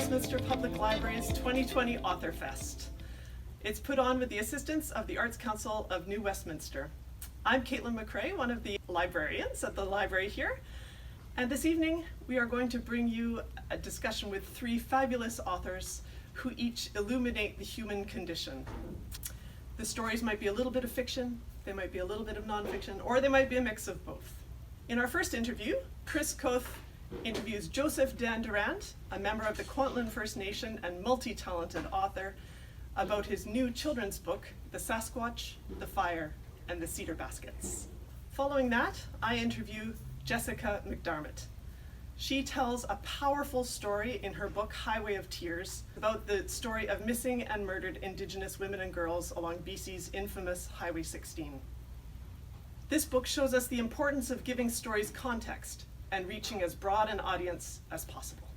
Westminster Public Library's 2020 Author Fest. It's put on with the assistance of the Arts Council of New Westminster. I'm Caitlin McRae, one of the librarians at the library here, and this evening we are going to bring you a discussion with three fabulous authors who each illuminate the human condition. The stories might be a little bit of fiction, they might be a little bit of nonfiction, or they might be a mix of both. In our first interview, Chris Koth interviews Joseph Dandurand, a member of the Kwantlen First Nation and multi-talented author, about his new children's book, The Sasquatch, the Fire, and the Cedar Baskets. Following that, I interview Jessica McDiarmid. She tells a powerful story in her book, Highway of Tears, about the story of missing and murdered Indigenous women and girls along BC's infamous Highway 16. This book shows us the importance of giving stories context and reaching as broad an audience as possible.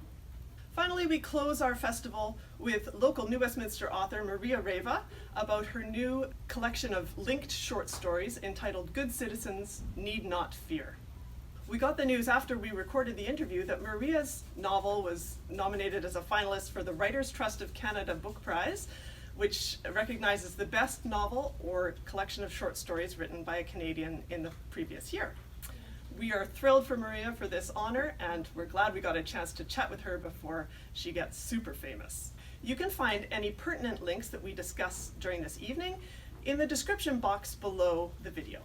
Finally, we close our festival with local New Westminster author Maria Reva about her new collection of linked short stories entitled Good Citizens Need Not Fear. We got the news after we recorded the interview that Maria's novel was nominated as a finalist for the Writers' Trust of Canada Book Prize, which recognizes the best novel or collection of short stories written by a Canadian in the previous year. We are thrilled for Maria for this honor, and we're glad we got a chance to chat with her before she gets super famous. You can find any pertinent links that we discuss during this evening in the description box below the video.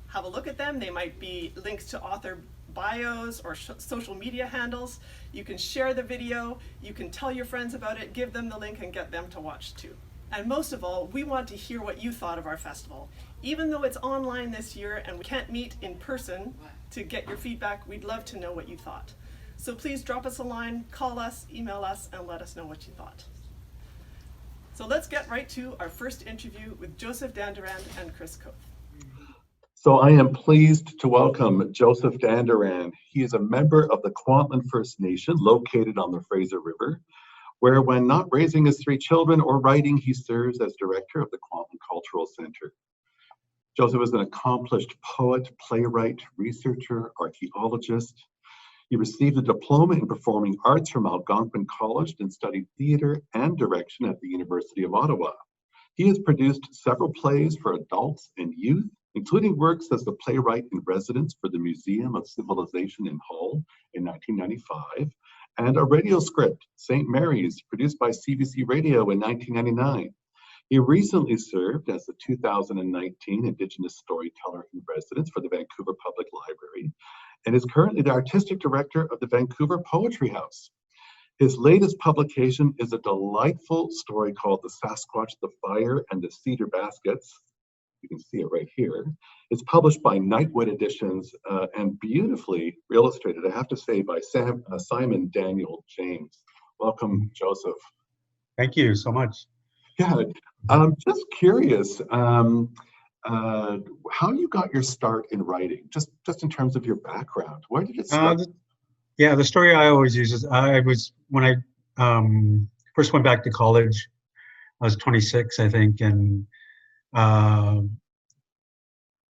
Have a look at them. They might be links to author bios or social media handles. You can share the video, you can tell your friends about it, give them the link and get them to watch too. And most of all, we want to hear what you thought of our festival. Even though it's online this year and we can't meet in person to get your feedback, we'd love to know what you thought. So please drop us a line, call us, email us, and let us know what you thought. So let's get right to our first interview with Joseph Dandurand and Chris Koth. So I am pleased to welcome Joseph Dandurand. He is a member of the Kwantlen First Nation located on the Fraser River, where when not raising his three children or writing, he serves as director of the Kwantlen Cultural Center. Joseph is an accomplished poet, playwright, researcher, archaeologist. He received a diploma in performing arts from Algonquin College and studied theater and direction at the University of Ottawa. He has produced several plays for adults and youth, including works as the playwright in residence for the Museum of Civilization in Hull in 1995, and a radio script, St. Mary's, produced by CBC Radio in 1999. He recently served as the 2019 Indigenous Storyteller in Residence for the Vancouver Public Library, and is currently the artistic director of the Vancouver Poetry House. His latest publication is a delightful story called The Sasquatch, the Fire, and the Cedar Baskets. You can see it right here. It's published by Nightwood Editions and beautifully illustrated, I have to say, by Simon Daniel James. Welcome, Joseph. Thank you so much. Yeah, I'm just curious how you got your start in writing, just in terms of your background. Where did it start? The story I always use is when I first went back to college, I was 26, I think, and I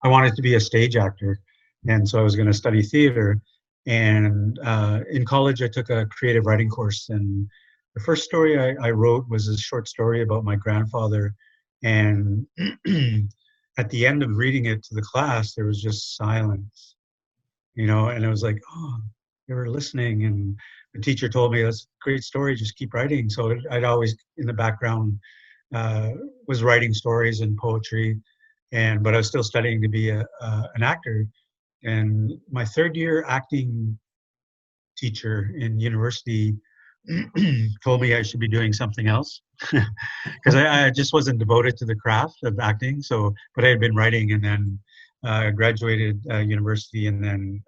wanted to be a stage actor, and so I was going to study theater. And in college, I took a creative writing course, and the first story I wrote was a short story about my grandfather. And at the end of reading it to the class, there was just silence, and it was like, oh, they were listening. And the teacher told me, that's a great story, just keep writing. So I'd always, in the background, was writing stories and poetry, but I was still studying to be an actor. And my third year acting teacher in university told me I should be doing something else because I just wasn't devoted to the craft of acting. But I had been writing, and then graduated university, and then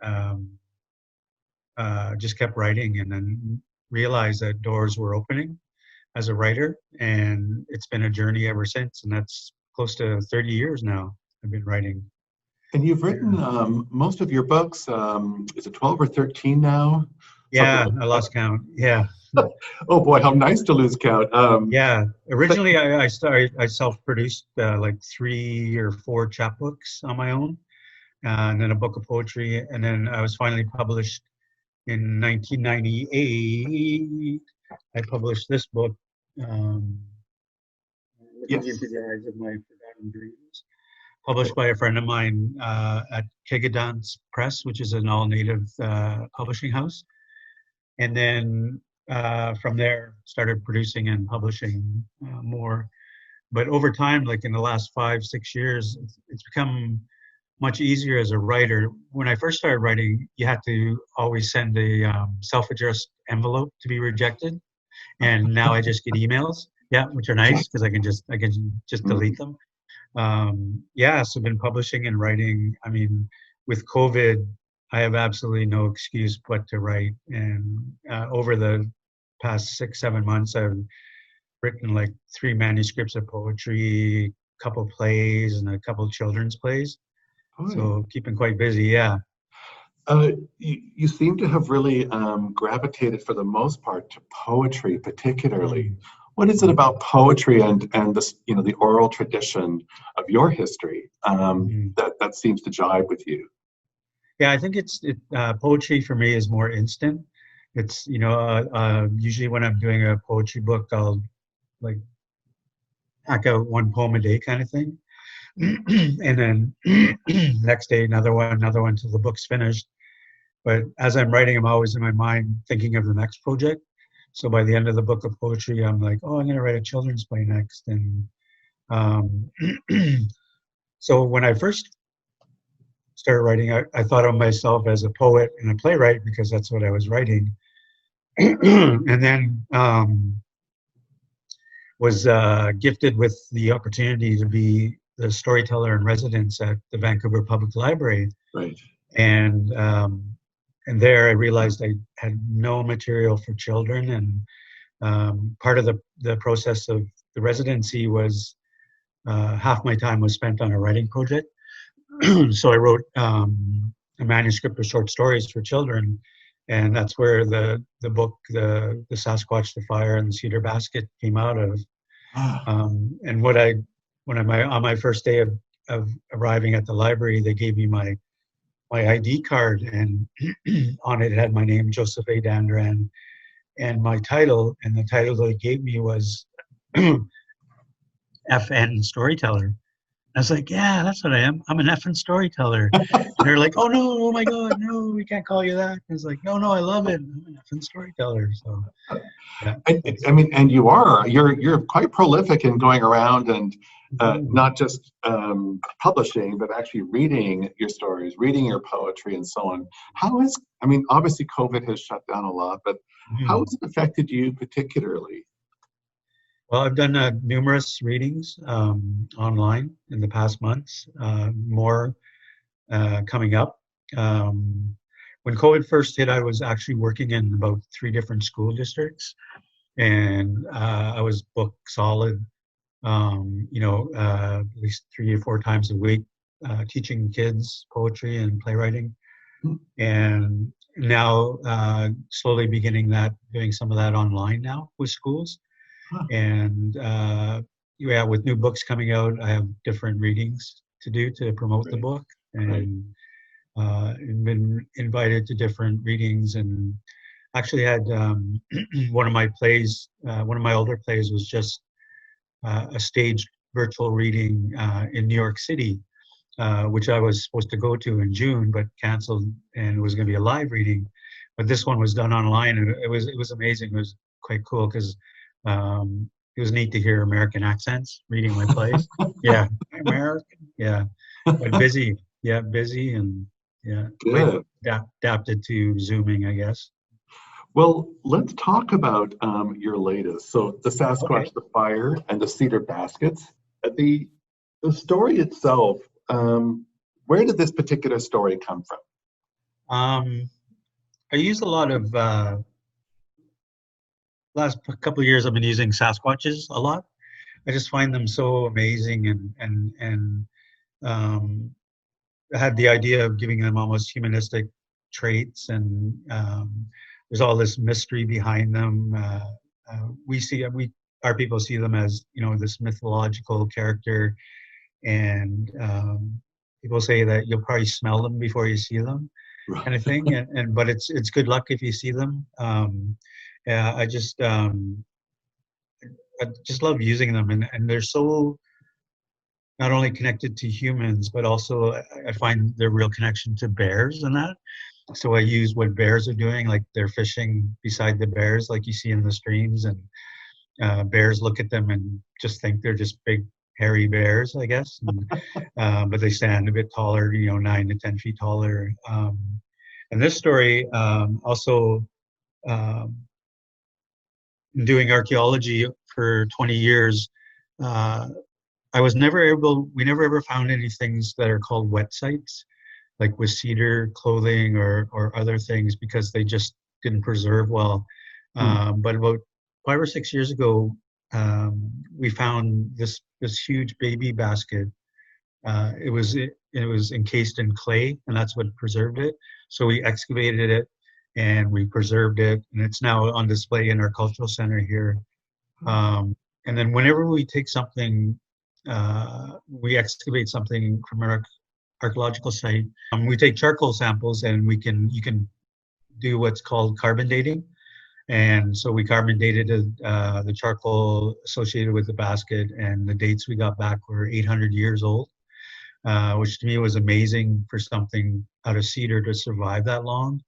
just kept writing, and then realized that doors were opening as a writer, and it's been a journey ever since, and that's close to 30 years now I've been writing. And you've written most of your books, is it 12 or 13 now? Yeah, I lost count. Yeah. Oh boy, how nice to lose count. Originally I self-produced like 3 or 4 chapbooks on my own, and then a book of poetry, and then I was finally published in 1998 I published this book, Looking Yes. into the Eyes of My Forgotten Dreams, published by a friend of mine at Kegadance Press, which is an all-native publishing house. And then from there, started producing and publishing more. But over time, like in the last 5-6 years, it's become much easier as a writer. When I first started writing, you had to always send a self-addressed envelope to be rejected. And now I just get emails, yeah, which are nice because I can just delete them. So I've been publishing and writing. I mean, with COVID, I have absolutely no excuse but to write. And over the past 6-7 months, I've written like 3 manuscripts of poetry, a couple plays, and a couple children's plays. Oh, So keeping quite busy, yeah. You seem to have really gravitated for the most part to poetry, particularly. What is it about poetry and this, the oral tradition of your history that seems to jive with you? Yeah, I think poetry for me is more instant. It's usually when I'm doing a poetry book, I'll like hack out 1 poem a day kind of thing, and then next day another one till the book's finished. But as I'm writing, I'm always in my mind thinking of the next project. So by the end of the book of poetry, I'm like, oh, I'm going to write a children's play next. And so when I first started writing, I thought of myself as a poet and a playwright because that's what I was writing. And then was gifted with the opportunity to be the storyteller in residence at the Vancouver Public Library. Right. And there I realized I had no material for children. And part of the process of the residency was half my time was spent on a writing project. So I wrote a manuscript of short stories for children. And that's where the book, the Sasquatch, the Fire, and the Cedar Basket came out of. And on my first day of arriving at the library, they gave me my ID card, and on it had my name, Joseph A. Dandurand, and my title. And the title they gave me was FN Storyteller. I was like, yeah, that's what I am. I'm an effing storyteller. And they're like, oh no, oh my God, no, we can't call you that. I was like, no, I love it. I'm an effing storyteller. So, yeah. And you're quite prolific in going around and not just publishing, but actually reading your stories, reading your poetry, and so on. Obviously COVID has shut down a lot, but how has it affected you particularly? Well, I've done numerous readings online in the past months, more coming up. When COVID first hit, I was actually working in about 3 different school districts, and I was booked solid, at least 3 or 4 times a week, teaching kids poetry and playwriting. And now slowly beginning doing some of that online now with schools. And with new books coming out, I have different readings to do to promote the book, and been invited to different readings, and actually had one of my older plays was just a staged virtual reading in New York City, which I was supposed to go to in June, but canceled, and it was going to be a live reading. But this one was done online, and it was amazing. It was quite cool because it was neat to hear American accents reading my plays. Yeah, American. Yeah, but busy. Yeah, busy, and yeah, good. Adapted to Zooming, I guess. Well, let's talk about your latest. So the Sasquatch, the Fire, and the Cedar Baskets. The story itself. Where did this particular story come from? I use a lot of. Last couple of years, I've been using Sasquatches a lot. I just find them so amazing, and I had the idea of giving them almost humanistic traits, and there's all this mystery behind them. Our people see them as this mythological character, and people say that you'll probably smell them before you see them, kind of thing. But it's good luck if you see them. Yeah, I just love using them, and they're so not only connected to humans, but also I find their real connection to bears and that. So I use what bears are doing, like they're fishing beside the bears, like you see in the streams, and bears look at them and just think they're just big hairy bears, I guess. But they stand a bit taller, 9 to 10 feet taller. And this story also, um, doing archaeology for 20 years, we never ever found any things that are called wet sites, like with cedar clothing or other things, because they just didn't preserve well. But about 5 or 6 years ago, we found this huge baby basket. It was encased in clay, and that's what preserved it. So we excavated it and we preserved it, and it's now on display in our cultural center here. And then whenever we take something, we excavate something from our archaeological site, we take charcoal samples, and you can do what's called carbon dating. And so we carbon dated the charcoal associated with the basket, and the dates we got back were 800 years old, which to me was amazing for something out of cedar to survive that long.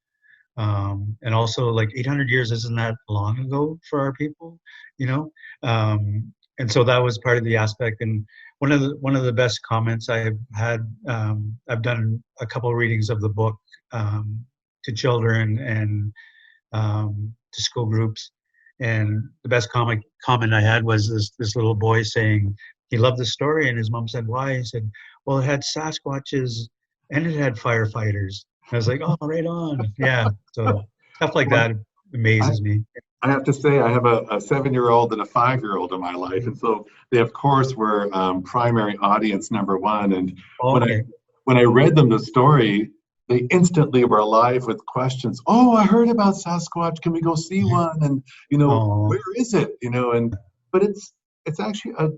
And also, like, 800 years isn't that long ago for our people, you know? And so that was part of the aspect. And one of the best comments I've had, I've done a couple of readings of the book to children and to school groups. And the best comment I had was this little boy saying he loved the story, and his mom said, "Why?" He said, "Well, it had Sasquatches and it had firefighters." I was like, "Oh, right on." Yeah. So stuff like that amazes me. I have to say, I have a 7-year-old and a 5-year-old in my life, and so they, of course, were primary audience number one. And Okay. when I read them the story, they instantly were alive with questions. "Oh, I heard about Sasquatch. Can we go see one? And Oh, where is it? But it's actually a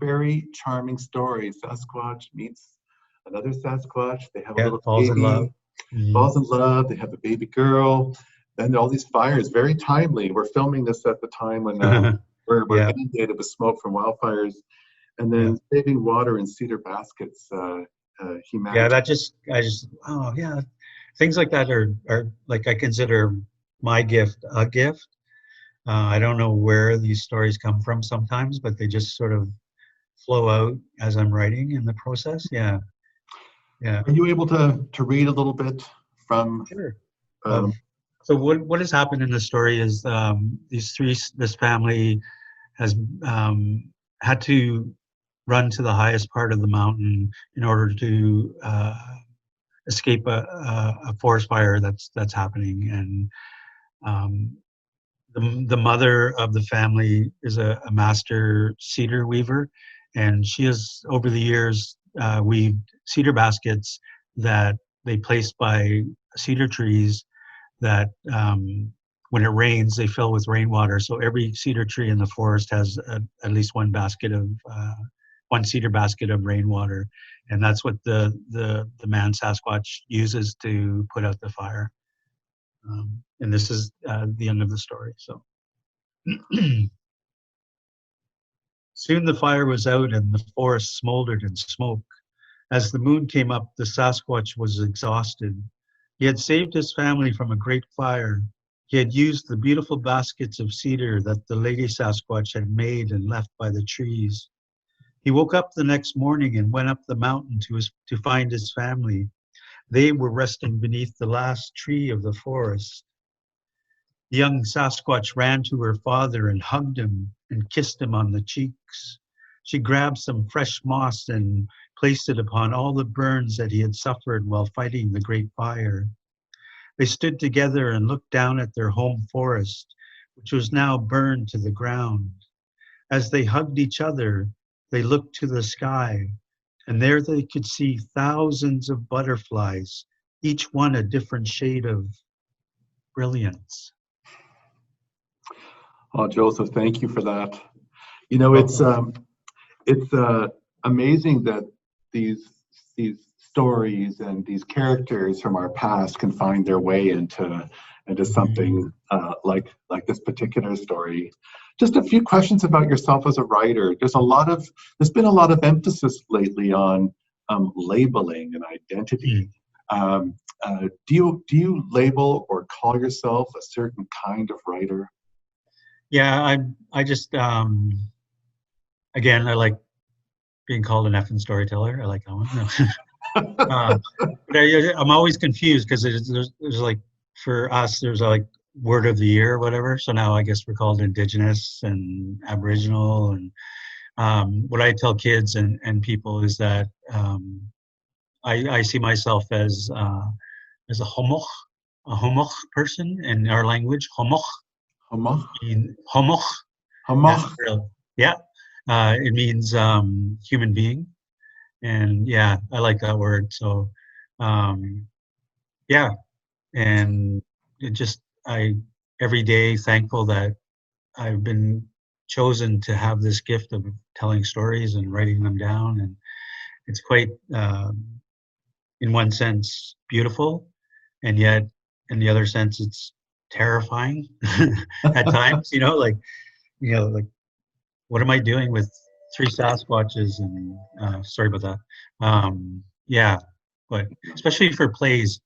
very charming story. Sasquatch meets another Sasquatch. They have a yeah, little falls in love. baby, falls in love. They have a baby girl. And all these fires, very timely. We're filming this at the time when we're Yeah, inundated with smoke from wildfires, and yeah. then saving water in cedar baskets. He Yeah, managed. oh yeah. Things like that are like, I consider my gift a gift. I don't know where these stories come from sometimes, but they just sort of flow out as I'm writing in the process. Yeah, yeah. Are you able to read a little bit from? Sure. Um, So what has happened in the story is, this family has had to run to the highest part of the mountain in order to escape a forest fire that's happening. And the mother of the family is a master cedar weaver, and she has over the years weaved cedar baskets that they place by cedar trees that when it rains, they fill with rainwater. So every cedar tree in the forest has at least one cedar basket of rainwater, and that's what the man Sasquatch uses to put out the fire. And this is the end of the story. So soon the fire was out, and the forest smoldered in smoke. As the moon came up, the Sasquatch was exhausted. He had saved his family from a great fire. He had used the beautiful baskets of cedar that the lady Sasquatch had made and left by the trees. He woke up the next morning and went up the mountain to find his family. They were resting beneath the last tree of the forest. The young Sasquatch ran to her father and hugged him and kissed him on the cheeks. She grabbed some fresh moss and placed it upon all the burns that he had suffered while fighting the great fire. They stood together and looked down at their home forest, which was now burned to the ground. As they hugged each other, they looked to the sky, and there they could see thousands of butterflies, each one a different shade of brilliance. oh, Joseph, thank you for that. Welcome. It's amazing that these stories and these characters from our past can find their way into into something like this particular story. Just a few questions about yourself as a writer. There's been a lot of emphasis lately on labeling and identity. Do you label or call yourself a certain kind of writer? Yeah, I just again, I like being called an effing storyteller. I like that one. No. But I'm always confused because there's like, for us, there's like word of the year or whatever. So now I guess we're called Indigenous and Aboriginal. And what I tell kids and people is that I see myself as a homoch person in our language. Homoch. Homoch. Homoch. Homoch. Yeah. It means human being. And yeah, I like that word. So yeah. And it just, every day thankful that I've been chosen to have this gift of telling stories and writing them down. And it's quite, in one sense, beautiful. And yet, in the other sense, it's terrifying at times, like, what am I doing with 3 Sasquatches? And sorry about that. Yeah, but especially for plays,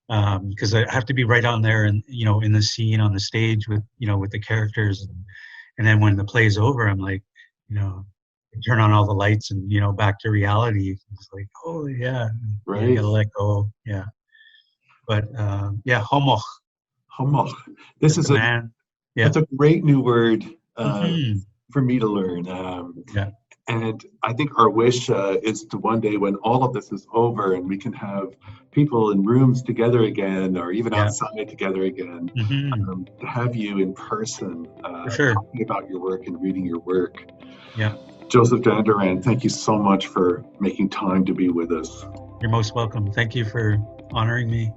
because I have to be right on there and, in the scene on the stage with, with the characters. And then when the play's over, I'm like, turn on all the lights and, back to reality. It's like, oh yeah, right. You gotta let go. Yeah. But yeah, homoch. Homoch. This is man. Yeah. It's a great new word for me to learn. Yeah. And I think our wish is to one day, when all of this is over and we can have people in rooms together again, or even outside together again, to have you in person, for sure, talking about your work and reading your work. Yeah. Joseph Dandurand, thank you so much for making time to be with us. You're most welcome. Thank you for honoring me.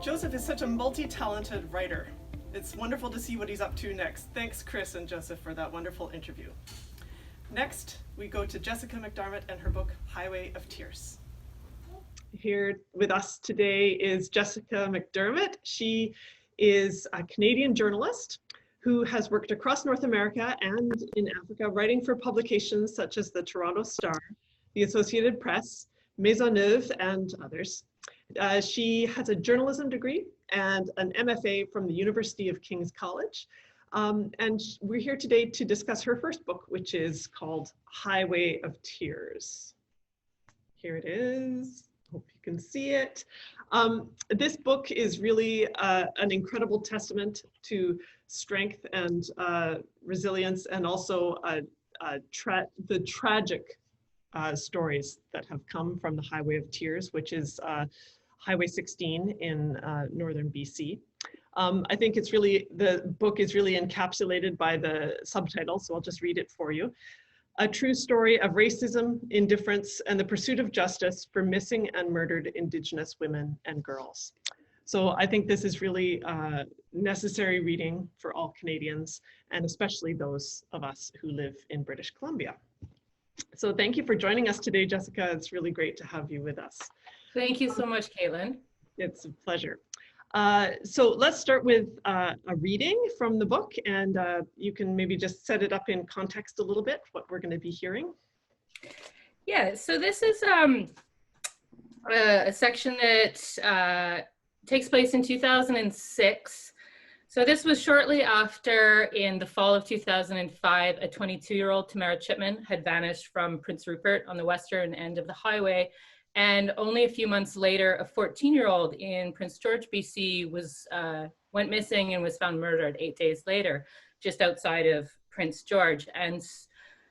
Joseph is such a multi-talented writer. It's wonderful to see what he's up to next. Thanks, Chris and Joseph, for that wonderful interview. Next, we go to Jessica McDiarmid and her book, Highway of Tears. Here with us today is Jessica McDiarmid. She is a Canadian journalist who has worked across North America and in Africa, writing for publications such as the Toronto Star, the Associated Press, Maisonneuve, and others. She has a journalism degree and an MFA from the University of King's College. And we're here today to discuss her first book, which is called Highway of Tears. Here it is. Hope you can see it. This book is really an incredible testament to strength and resilience, and also the tragic stories that have come from the Highway of Tears, which is Highway 16 in northern BC. I think the book is really encapsulated by the subtitle, so I'll just read it for you. A true story of racism, indifference, and the pursuit of justice for missing and murdered Indigenous women and girls. So I think this is really necessary reading for all Canadians, and especially those of us who live in British Columbia. So thank you for joining us today, Jessica. It's really great to have you with us. Thank you so much, Caitlin. It's a pleasure. So let's start with a reading from the book, and you can maybe just set it up in context a little bit, what we're going to be hearing. Yeah, so this is a section that takes place in 2006. So this was shortly after, in the fall of 2005, a 22-year-old Tamara Chipman had vanished from Prince Rupert on the western end of the highway. And only a few months later, a 14-year-old in Prince George, BC went missing and was found murdered 8 days later, just outside of Prince George. And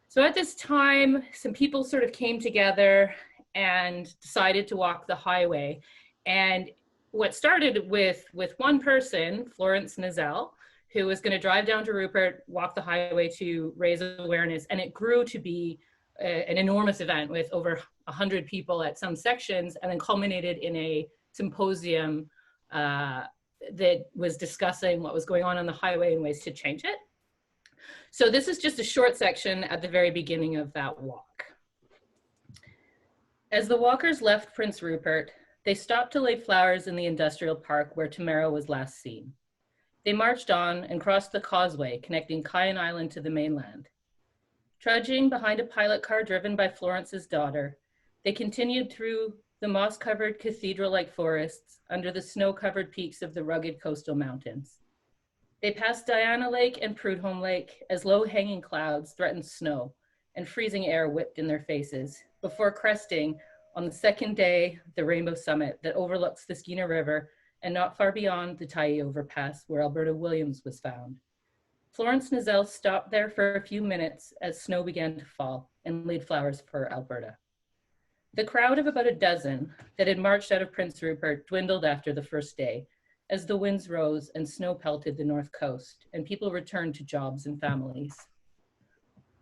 so at this time, some people sort of came together and decided to walk the highway. And what started with one person, Florence Nizell, who was going to drive down to Rupert, walk the highway to raise awareness, and it grew to be an enormous event with over 100 people at some sections, and then culminated in a symposium that was discussing what was going on the highway and ways to change it. So this is just a short section at the very beginning of that walk. As the walkers left Prince Rupert, They stopped to lay flowers in the industrial park where Tamara was last seen. They marched on and crossed the causeway connecting Cayenne Island to the mainland. Trudging behind a pilot car driven by Florence's daughter, they continued through the moss-covered cathedral-like forests under the snow-covered peaks of the rugged coastal mountains. They passed Diana Lake and Prudhomme Lake as low-hanging clouds threatened snow and freezing air whipped in their faces before cresting on the second day the Rainbow Summit that overlooks the Skeena River and not far beyond the Tyee Overpass where Alberta Williams was found. Florence Nizelle stopped there for a few minutes as snow began to fall and laid flowers for Alberta. The crowd of about a dozen that had marched out of Prince Rupert dwindled after the first day as the winds rose and snow pelted the north coast and people returned to jobs and families.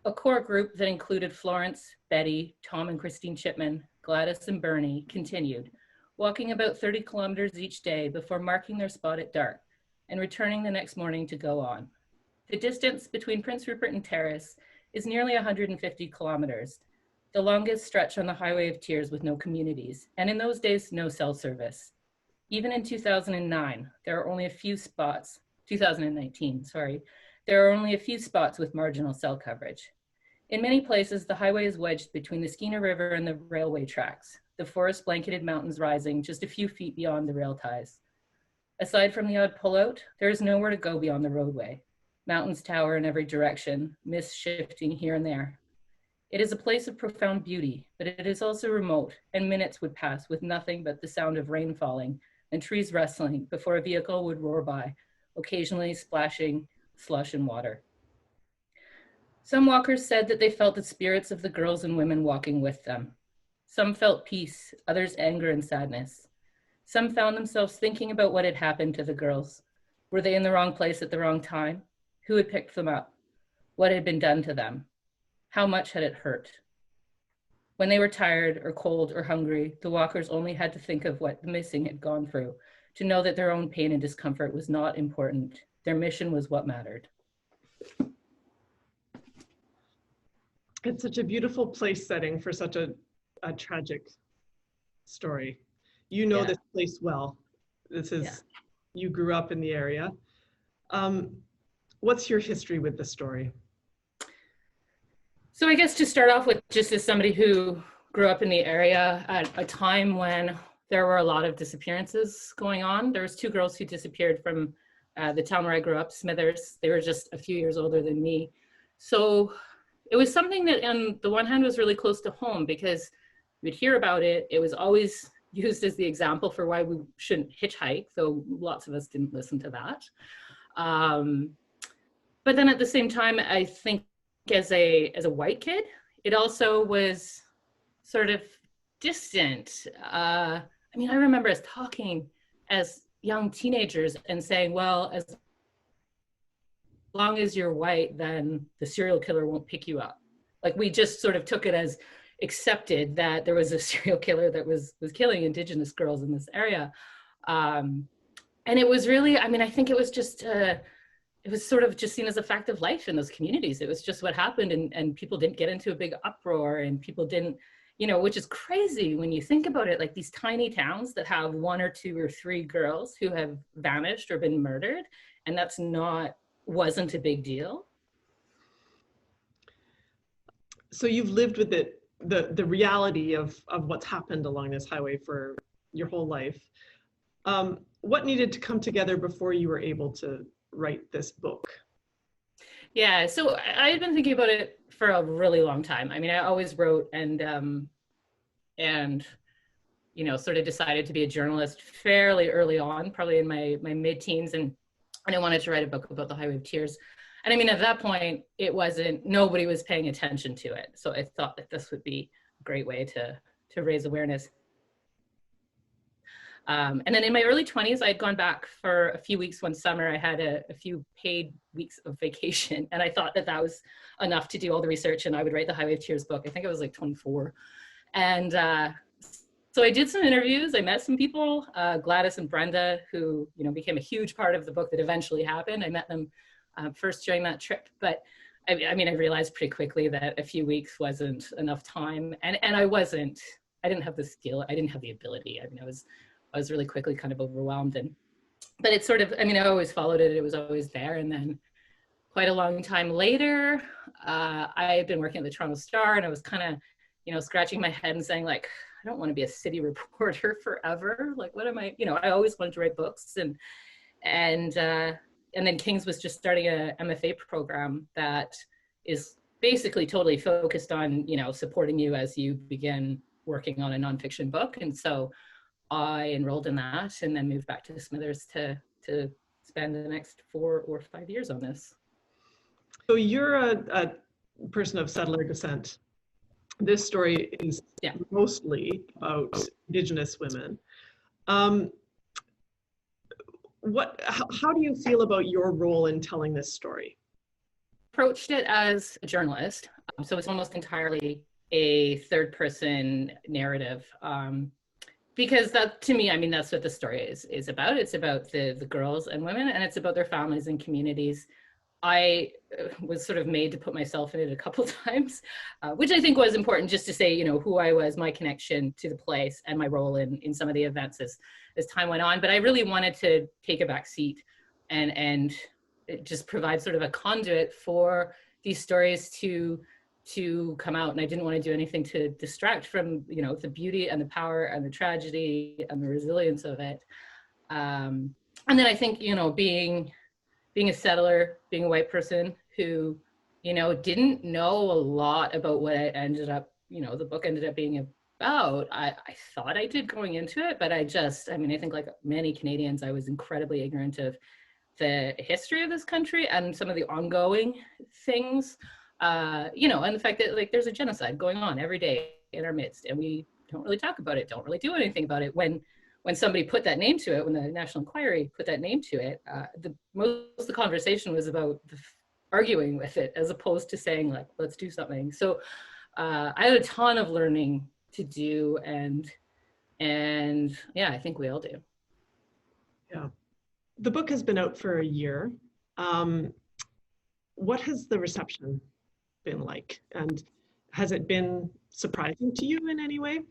A core group that included Florence, Betty, Tom and Christine Chipman, Gladys and Bernie continued, walking about 30 kilometers each day before marking their spot at dark and returning the next morning to go on. The distance between Prince Rupert and Terrace is nearly 150 kilometers, the longest stretch on the Highway of Tears with no communities, and in those days, no cell service. Even in 2009, there are only a few spots, 2019, sorry, there are only a few spots with marginal cell coverage. In many places, the highway is wedged between the Skeena River and the railway tracks, the forest-blanketed mountains rising just a few feet beyond the rail ties. Aside from the odd pullout, there is nowhere to go beyond the roadway. Mountains tower in every direction, mist shifting here and there. It is a place of profound beauty, but it is also remote, and minutes would pass with nothing but the sound of rain falling and trees rustling before a vehicle would roar by, occasionally splashing slush and water. Some walkers said that they felt the spirits of the girls and women walking with them. Some felt peace, others anger and sadness. Some found themselves thinking about what had happened to the girls. Were they in the wrong place at the wrong time? Who had picked them up? What had been done to them? How much had it hurt? When they were tired or cold or hungry, the walkers only had to think of what the missing had gone through, to know that their own pain and discomfort was not important. Their mission was what mattered. It's such a beautiful place setting for such a tragic story. You know this place well. This is, you grew up in the area. What's your history with the story? So I guess to start off with, just as somebody who grew up in the area at a time when there were a lot of disappearances going on. There was 2 girls who disappeared from the town where I grew up, Smithers. They were just a few years older than me. So it was something that on the one hand was really close to home because we'd hear about it. It was always used as the example for why we shouldn't hitchhike, though lots of us didn't listen to that. But then at the same time, I think as a white kid, it also was sort of distant. I mean, I remember us talking as young teenagers and saying, well, as long as you're white, then the serial killer won't pick you up. Like, we just sort of took it as accepted that there was a serial killer that was killing Indigenous girls in this area. And it was really, I mean, I think it was just, it was sort of just seen as a fact of life in those communities. It was just what happened, and people didn't get into a big uproar, and people didn't, you know, which is crazy when you think about it, like these tiny towns that have 1 or 2 or 3 girls who have vanished or been murdered, and that's wasn't a big deal. So you've lived with it, the reality of what's happened along this highway for your whole life. What needed to come together before you were able to write this book? Yeah, so I had been thinking about it for a really long time. I mean, I always wrote and you know, sort of decided to be a journalist fairly early on, probably in my mid-teens, and I wanted to write a book about the Highway of Tears. And I mean, at that point, nobody was paying attention to it. So I thought that this would be a great way to raise awareness. And then in my early 20s, I had gone back for a few weeks one summer. I had a few paid weeks of vacation, and I thought that that was enough to do all the research, and I would write the Highway of Tears book. I think I was like 24. And so I did some interviews. I met some people, Gladys and Brenda, who, you know, became a huge part of the book that eventually happened. I met them first during that trip, but I mean, I realized pretty quickly that a few weeks wasn't enough time, and I wasn't I didn't have the skill, I didn't have the ability. I mean, I was really quickly kind of overwhelmed. But it's sort of, I mean, I always followed it. It was always there. And then quite a long time later, I had been working at the Toronto Star, and I was kind of, you know, scratching my head and saying, like, I don't want to be a city reporter forever. Like, what am I, you know, I always wanted to write books. And then King's was just starting a MFA program that is basically totally focused on, you know, supporting you as you begin working on a nonfiction book. And so I enrolled in that and then moved back to Smithers to spend the next 4 or 5 years on this. So you're a person of settler descent. This story is mostly about Indigenous women. How do you feel about your role in telling this story? Approached it as a journalist, so it's almost entirely a third-person narrative, because that, to me, I mean, that's what the story is about. It's about the girls and women, and it's about their families and communities. I was sort of made to put myself in it a couple times, which I think was important, just to say, you know, who I was, my connection to the place, and my role in some of the events as time went on. But I really wanted to take a back seat and just provide sort of a conduit for these stories to come out. And I didn't want to do anything to distract from, you know, the beauty and the power and the tragedy and the resilience of it. And then I think, you know, being a settler, being a white person who, you know, didn't know a lot about what it ended up, you know, the book ended up being about. I thought I did going into it, but I mean, I think like many Canadians, I was incredibly ignorant of the history of this country and some of the ongoing things, you know, and the fact that, like, there's a genocide going on every day in our midst, and we don't really talk about it, don't really do anything about it. When somebody put that name to it, when the National Inquiry put that name to it, most of the conversation was about arguing with it, as opposed to saying, like, let's do something. So I had a ton of learning to do, and yeah, I think we all do. Yeah. The book has been out for a year. What has the reception been like? And has it been surprising to you in any way?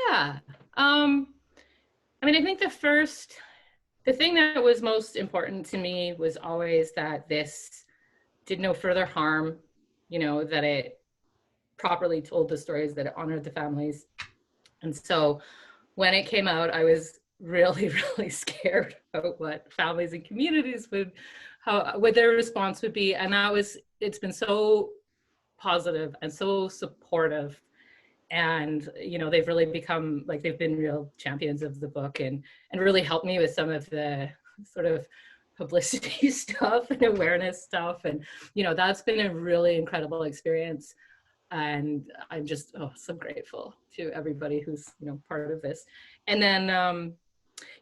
Yeah. I mean, I think the thing that was most important to me was always that this did no further harm, you know, that it properly told the stories, that it honored the families. And so when it came out, I was really, really scared about what families and communities what their response would be. And it's been so positive and so supportive. And, you know, they've really become, like, they've been real champions of the book and really helped me with some of the sort of publicity stuff and awareness stuff. And, you know, that's been a really incredible experience. And I'm just, so grateful to everybody who's, you know, part of this. And then,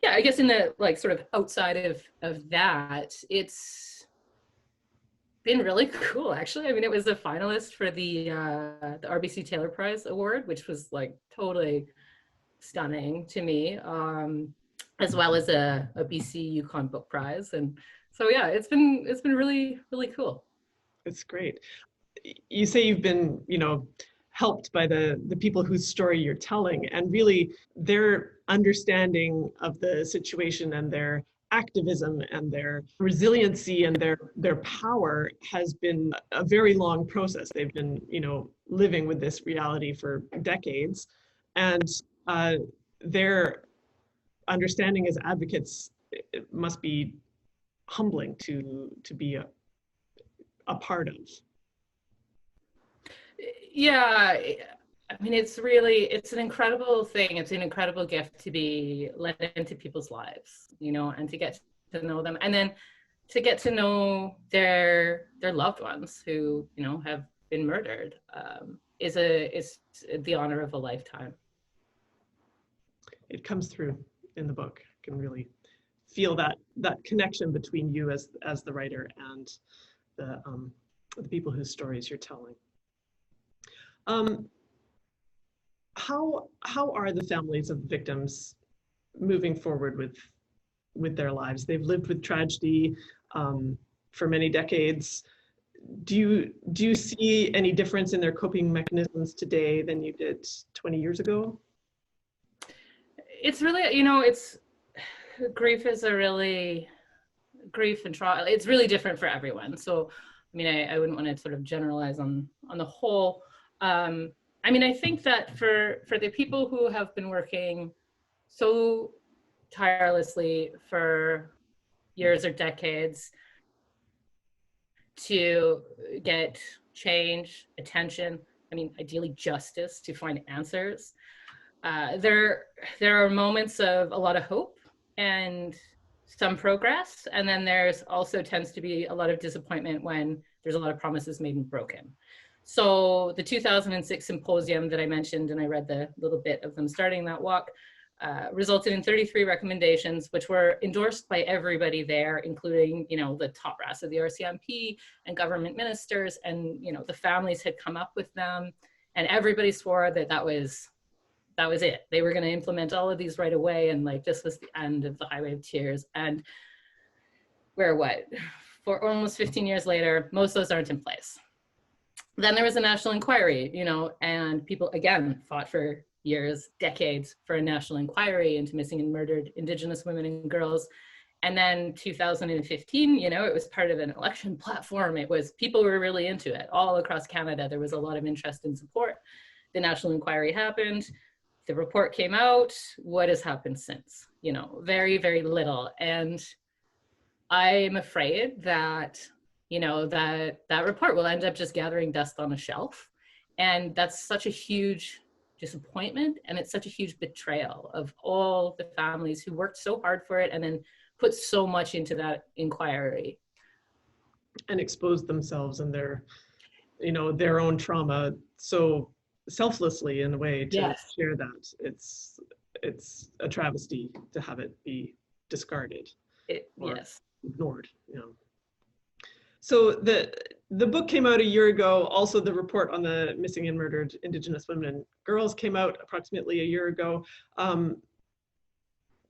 yeah, I guess in the, like, sort of outside of that, it's been really cool, actually. I mean, it was a finalist for the RBC Taylor Prize Award, which was, like, totally stunning to me, as well as a BC Yukon Book Prize. And so, yeah, it's been really, really cool. It's great. You say you've been, you know, helped by the people whose story you're telling, and really their understanding of the situation and their activism and their resiliency and their power has been a very long process. They've been, you know, living with this reality for decades, and their understanding as advocates, it must be humbling to be a part of. Yeah, I mean, it's an incredible thing. It's an incredible gift to be let into people's lives, you know, and to get to know them, and then to get to know their loved ones who, you know, have been murdered, is the honor of a lifetime. It comes through in the book. You can really feel that connection between you as the writer and the people whose stories you're telling. How are the families of the victims moving forward with their lives? They've lived with tragedy for many decades. do you see any difference in their coping mechanisms today than you did 20 years ago? It's really, it's grief and trauma. It's really different for everyone. So, I mean, I wouldn't want to sort of generalize on the whole. I mean, I think that for the people who have been working so tirelessly for years or decades to get change, attention, I mean, ideally justice, to find answers, there are moments of a lot of hope and some progress, and then there's also tends to be a lot of disappointment when there's a lot of promises made and broken. So the 2006 symposium that I mentioned, and I read the little bit of them starting that walk, resulted in 33 recommendations, which were endorsed by everybody there, including, the top brass of the RCMP and government ministers, and, the families had come up with them, and everybody swore that was it. They were going to implement all of these right away, and like this was the end of the Highway of Tears. And for almost 15 years later, most of those aren't in place. Then there was a national inquiry, and people again fought for years, decades, for a national inquiry into missing and murdered Indigenous women and girls. And then 2015, it was part of an election platform. People were really into it all across Canada. There was a lot of interest and support. The national inquiry happened. The report came out. What has happened since? Very, very little. And I'm afraid that, that report will end up just gathering dust on a shelf. And that's such a huge disappointment. And it's such a huge betrayal of all the families who worked so hard for it and then put so much into that inquiry. And exposed themselves and their own trauma so selflessly in a way to share that. It's a travesty to have it be discarded or ignored. So the book came out a year ago. Also, the report on the missing and murdered Indigenous women and girls came out approximately a year ago.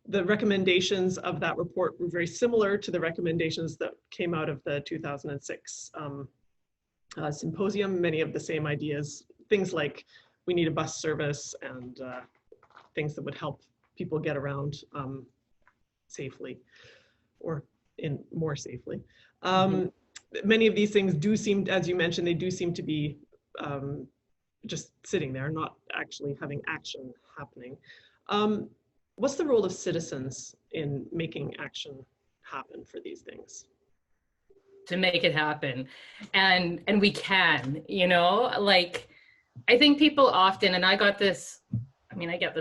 The recommendations of that report were very similar to the recommendations that came out of the 2006 symposium. Many of the same ideas, things like we need a bus service and things that would help people get around safely or more safely. Many of these things do seem, as you mentioned, they do seem to be just sitting there, not actually having action happening. What's the role of citizens in making action happen for these things? To make it happen, and we can, I think people often, and I get this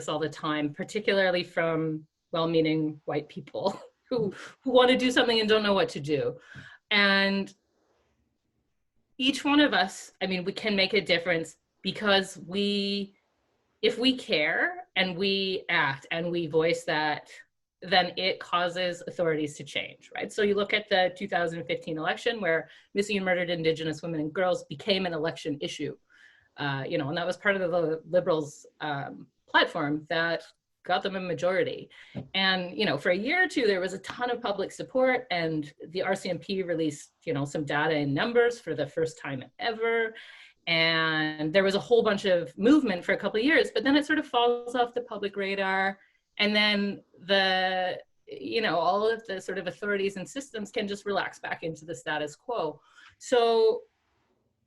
all the time, particularly from well-meaning white people who want to do something and don't know what to do. And each one of us, we can make a difference because if we care and we act and we voice that, then it causes authorities to change, right? So you look at the 2015 election where missing and murdered Indigenous women and girls became an election issue, and that was part of the Liberals' platform that got them a majority. And, for a year or two, there was a ton of public support, and the RCMP released, some data in numbers for the first time ever. And there was a whole bunch of movement for a couple of years, but then it sort of falls off the public radar. And then all of the sort of authorities and systems can just relax back into the status quo. So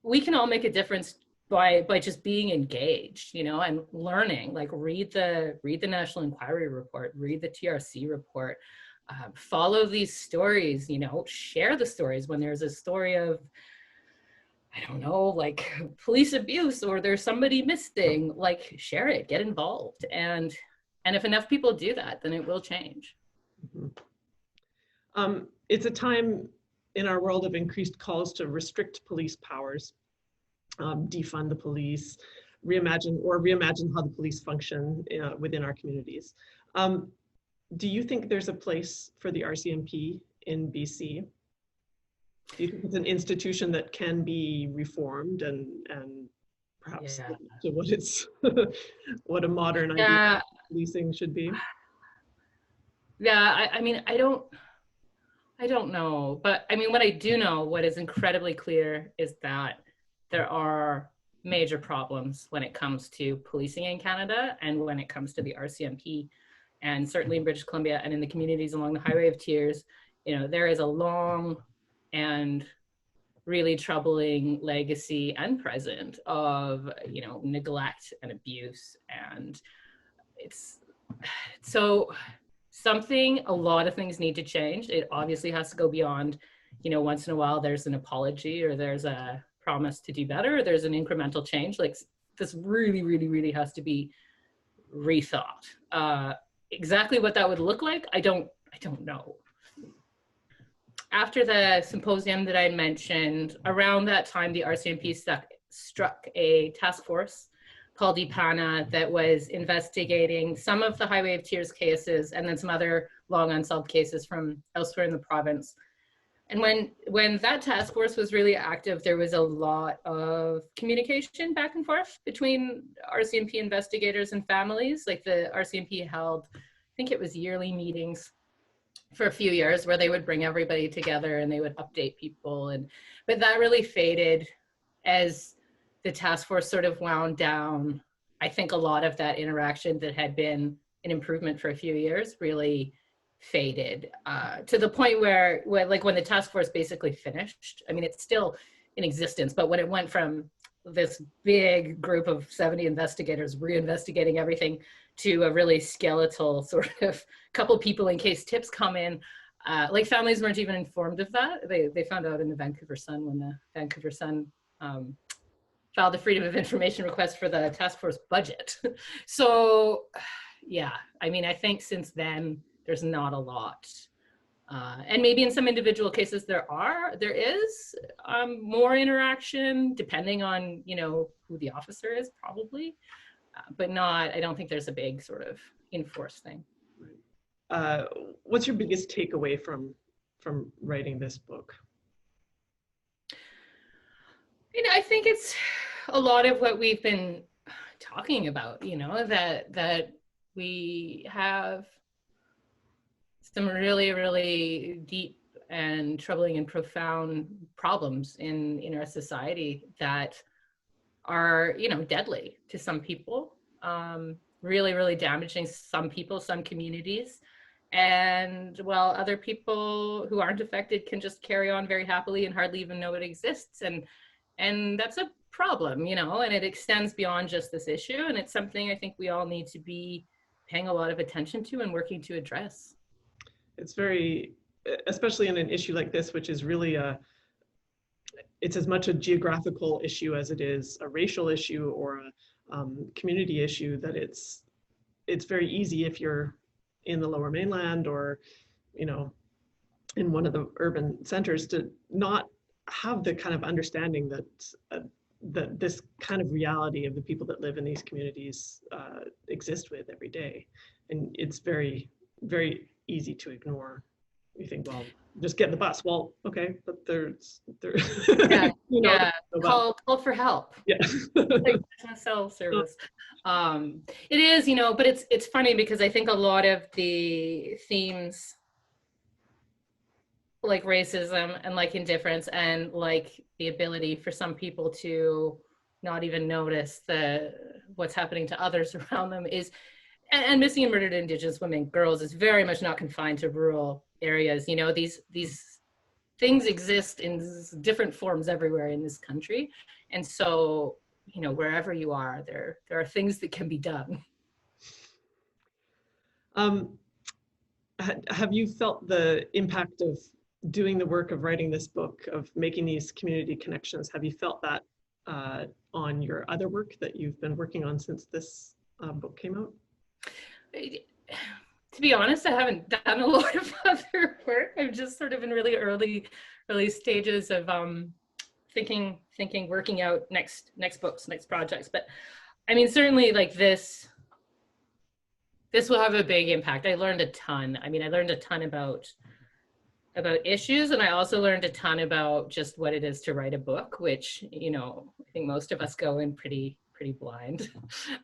we can all make a difference by just being engaged, and learning, like read the National Inquiry report, read the TRC report, follow these stories, share the stories when there's a story of, I don't know, like police abuse or there's somebody missing, like share it, get involved. And if enough people do that, then it will change. Mm-hmm. It's a time in our world of increased calls to restrict police powers, defund the police, reimagine how the police function within our communities. Do you think there's a place for the RCMP in BC? Do you think it's an institution that can be reformed and perhaps to what it's what a modern idea of policing should be? Yeah, I I don't know, but I mean, what I do know, what is incredibly clear is that there are major problems when it comes to policing in Canada and when it comes to the RCMP, and certainly in British Columbia and in the communities along the Highway of Tears. You know, there is a long and really troubling legacy and present of, you know, neglect and abuse. And it's so a lot of things need to change. It obviously has to go beyond, you know, once in a while there's an apology or there's a promise to do better, or there's an incremental change. Like, this really, really, really has to be rethought. Exactly what that would look like, I don't know. After the symposium that I mentioned, around that time, the RCMP struck a task force called IPANA that was investigating some of the Highway of Tears cases and then some other long unsolved cases from elsewhere in the province. And when that task force was really active, there was a lot of communication back and forth between RCMP investigators and families. Like, the RCMP held, I think it was yearly meetings for a few years where they would bring everybody together and they would update people. But that really faded as the task force sort of wound down. I think a lot of that interaction that had been an improvement for a few years really faded, to the point where like when the task force basically finished, I mean, it's still in existence, but when it went from this big group of 70 investigators reinvestigating everything to a really skeletal sort of couple people in case tips come in, like, families weren't even informed of that. They found out in the Vancouver Sun when the Vancouver Sun filed the Freedom of Information request for the task force budget. So yeah, I mean, I think since then there's not a lot. And maybe in some individual cases there is more interaction depending on, you know, who the officer is, probably, but not, I don't think there's a big sort of enforced thing. What's your biggest takeaway from writing this book? You know, I think it's a lot of what we've been talking about, you know, that we have some really, really deep and troubling and profound problems in our society that are, you know, deadly to some people, really, really damaging some people, some communities. And while other people who aren't affected can just carry on very happily and hardly even know it exists. And that's a problem, you know, and it extends beyond just this issue. And it's something I think we all need to be paying a lot of attention to and working to address. It's very, especially in an issue like this, which is really it's as much a geographical issue as it is a racial issue or a community issue, that it's very easy if you're in the Lower Mainland or, you know, in one of the urban centers to not have the kind of understanding that this kind of reality of the people that live in these communities exist with every day. And it's very, very easy to ignore. You think, well, just get in the bus. Well, okay, but there's yeah, you know, yeah. Call for help. Yeah. Like cell service. It is, you know, but it's funny because I think a lot of the themes like racism and like indifference and like the ability for some people to not even notice what's happening to others around them is, and missing and murdered Indigenous women, girls, is very much not confined to rural areas. You know, these things exist in different forms everywhere in this country. And so, you know, wherever you are, there are things that can be done. Have you felt the impact of doing the work of writing this book, of making these community connections? Have you felt that on your other work that you've been working on since this book came out? To be honest, I haven't done a lot of other work. I'm just sort of in really early stages of thinking, working out next books, next projects. But I mean, certainly like this will have a big impact. I learned a ton. I mean, I learned a ton about issues, and I also learned a ton about just what it is to write a book, which, you know, I think most of us go in pretty blind.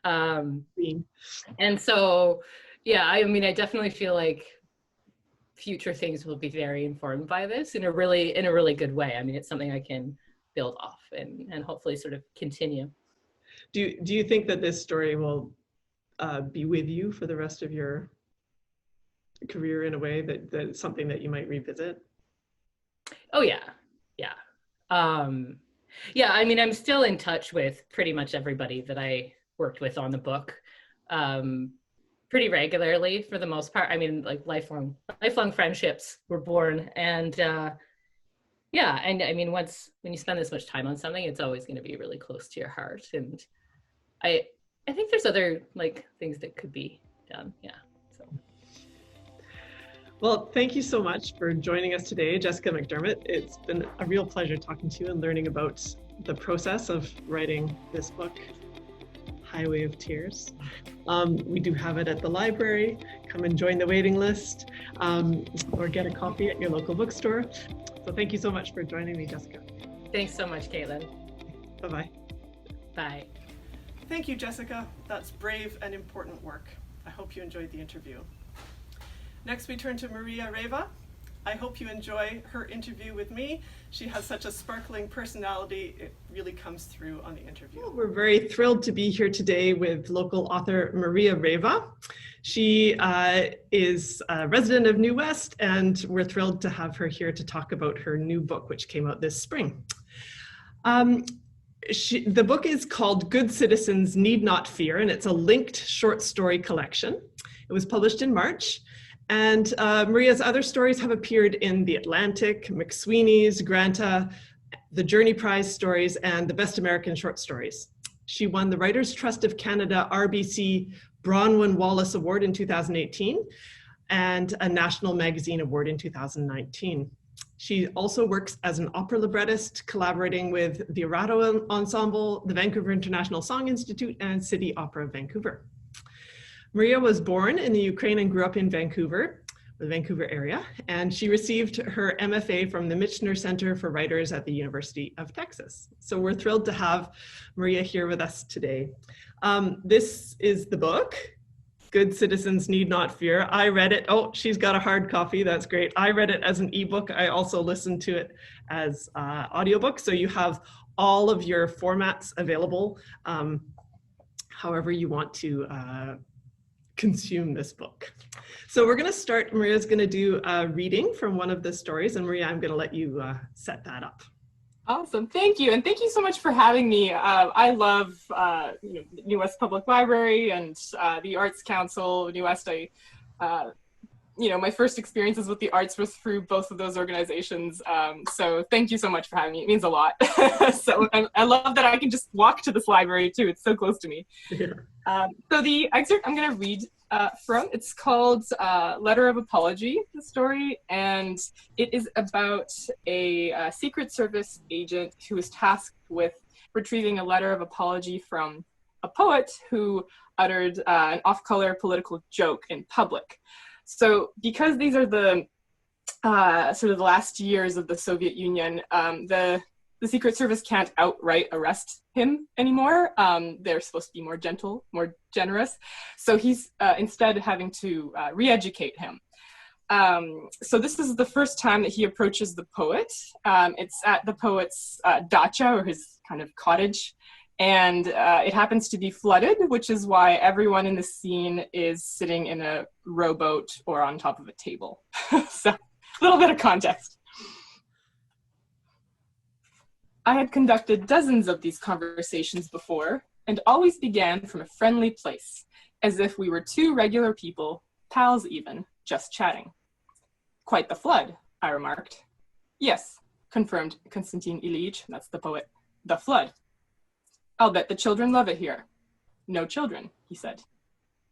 And so, yeah, I mean, I definitely feel like future things will be very informed by this in a really good way. I mean, it's something I can build off and hopefully sort of continue. Do you think that this story will be with you for the rest of your career in a way that it's something that you might revisit? Oh yeah. Yeah, I mean, I'm still in touch with pretty much everybody that I worked with on the book pretty regularly for the most part. I mean, like lifelong friendships were born. And yeah, and I mean, when you spend this much time on something, it's always going to be really close to your heart. And I think there's other like things that could be done. Yeah. So. Well, thank you so much for joining us today, Jessica McDiarmid. It's been a real pleasure talking to you and learning about the process of writing this book, Highway of Tears. We do have it at the library. Come and join the waiting list or get a copy at your local bookstore. So thank you so much for joining me, Jessica. Thanks so much, Caitlin. Bye-bye. Bye. Thank you, Jessica. That's brave and important work. I hope you enjoyed the interview. Next, we turn to Maria Reva. I hope you enjoy her interview with me. She has such a sparkling personality. It really comes through on the interview. Well, we're very thrilled to be here today with local author Maria Reva. She is a resident of New West, and we're thrilled to have her here to talk about her new book, which came out this spring. The book is called Good Citizens Need Not Fear, and it's a linked short story collection. It was published in March. And Maria's other stories have appeared in The Atlantic, McSweeney's, Granta, the Journey Prize stories, and the Best American Short Stories. She won the Writers' Trust of Canada RBC Bronwyn Wallace Award in 2018 and a National Magazine Award in 2019. She also works as an opera librettist, collaborating with the Orato Ensemble, the Vancouver International Song Institute, and City Opera of Vancouver. Maria was born in the Ukraine and grew up in Vancouver, the Vancouver area, and she received her MFA from the Michener Center for Writers at the University of Texas. So we're thrilled to have Maria here with us today. This is the book, Good Citizens Need Not Fear. I read it. Oh, she's got a hard copy. That's great. I read it as an ebook. I also listened to it as audiobook. So you have all of your formats available, however you want to consume this book. So we're going to start. Maria's going to do a reading from one of the stories, and Maria, I'm going to let you set that up. Awesome, thank you, and thank you so much for having me. I love New West Public Library and the Arts Council, New West. My first experiences with the arts was through both of those organizations. So thank you so much for having me. It means a lot. So I love that I can just walk to this library too. It's so close to me. Yeah. So the excerpt I'm going to read from, it's called Letter of Apology, the story, and it is about a Secret Service agent who is tasked with retrieving a letter of apology from a poet who uttered an off-color political joke in public. So because these are the sort of the last years of the Soviet Union, the Secret Service can't outright arrest him anymore. They're supposed to be more gentle, more generous. So he's instead having to re-educate him. So this is the first time that he approaches the poet. It's at the poet's dacha, or his kind of cottage. And it happens to be flooded, which is why everyone in the scene is sitting in a rowboat or on top of a table. So a little bit of context. I had conducted dozens of these conversations before, and always began from a friendly place, as if we were two regular people, pals even, just chatting. Quite the flood, I remarked. Yes, confirmed Konstantin Ilyich, that's the poet, the flood. I'll bet the children love it here. No children, he said.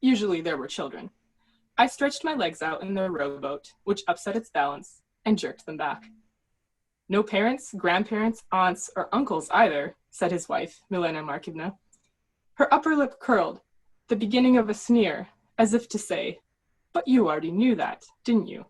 Usually there were children. I stretched my legs out in the rowboat, which upset its balance, and jerked them back. No parents, grandparents, aunts, or uncles either, said his wife, Milena Markovna. Her upper lip curled, the beginning of a sneer, as if to say, but you already knew that, didn't you?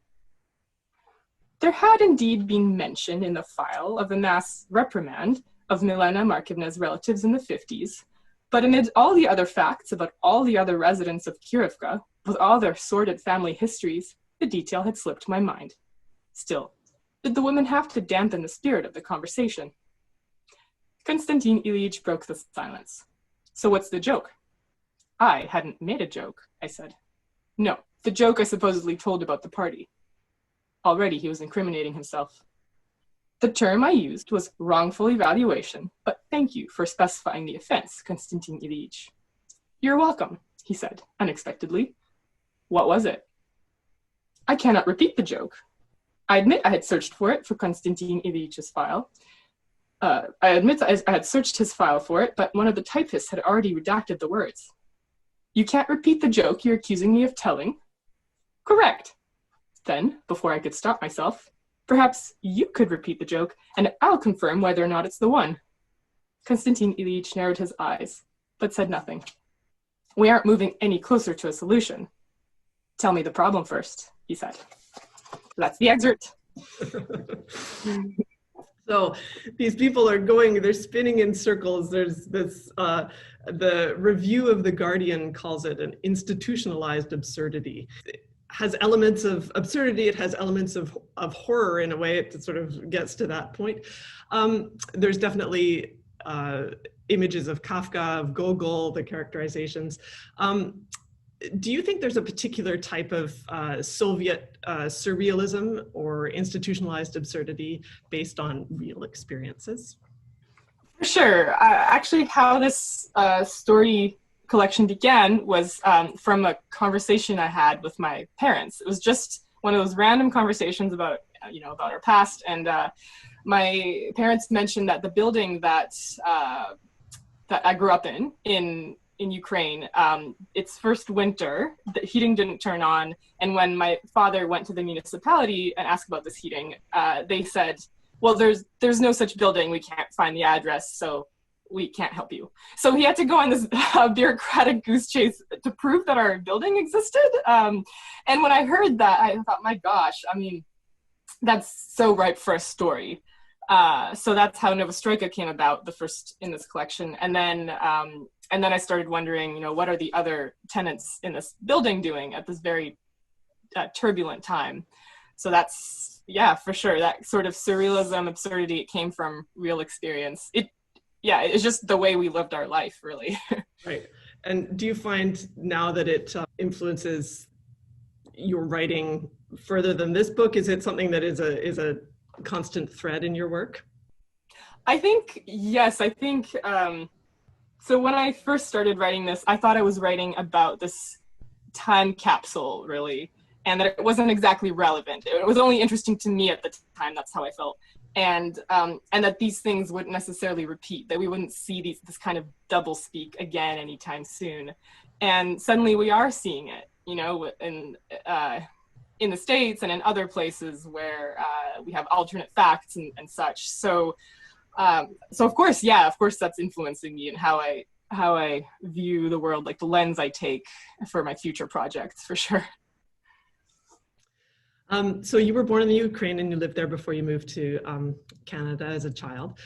There had indeed been mention in the file of a mass reprimand of Milena Markovna's relatives in the 50s, but amid all the other facts about all the other residents of Kirivka, with all their sordid family histories, The detail had slipped my mind. Still, did the woman have to dampen the spirit of the conversation? Konstantin Ilyich broke the silence. So what's the joke? I hadn't made a joke, I said. No, the joke I supposedly told about the party. Already he was incriminating himself. The term I used was wrongful evaluation, but thank you for specifying the offense, Konstantin Ilyich. You're welcome, he said, unexpectedly. What was it? I cannot repeat the joke. I admit I had searched for it for Konstantin Ilyic's file. I had searched his file for it, but one of the typists had already redacted the words. You can't repeat the joke you're accusing me of telling? Correct. Then, before I could stop myself, perhaps you could repeat the joke, and I'll confirm whether or not it's the one. Konstantin Ilyich narrowed his eyes, but said nothing. We aren't moving any closer to a solution. Tell me the problem first, he said. That's the excerpt. So these people are they're spinning in circles. There's this, the review of The Guardian calls it an institutionalized absurdity. It has elements of absurdity, it has elements of horror in a way, it sort of gets to that point. There's definitely images of Kafka, of Gogol, the characterizations. Do you think there's a particular type of Soviet surrealism or institutionalized absurdity based on real experiences? For sure. Actually, how this story collection began was from a conversation I had with my parents. It was just one of those random conversations about our past, and my parents mentioned that the building that I grew up in Ukraine, its first winter, the heating didn't turn on. And when my father went to the municipality and asked about this heating, they said, well, there's no such building. We can't find the address, so we can't help you. So he had to go on this bureaucratic goose chase to prove that our building existed. And when I heard that, I thought, my gosh, I mean, that's so ripe for a story. So that's how Novostroika came about, the first in this collection. And then I started wondering, what are the other tenants in this building doing at this very turbulent time? So that's, yeah, for sure. That sort of surrealism, absurdity, it came from real experience. It's just the way we lived our life, really. Right. And do you find now that it influences your writing further than this book? Is it something that is a constant thread in your work? I think, yes. I think, so when I first started writing this, I thought I was writing about this time capsule, really, and that it wasn't exactly relevant. It was only interesting to me at the time. That's how I felt. And that these things wouldn't necessarily repeat, that we wouldn't see this kind of double speak again anytime soon. And suddenly we are seeing it, in the States and in other places where we have alternate facts and such. So of course that's influencing me in how I view the world, like the lens I take for my future projects, for sure. So you were born in the Ukraine and you lived there before you moved to Canada as a child.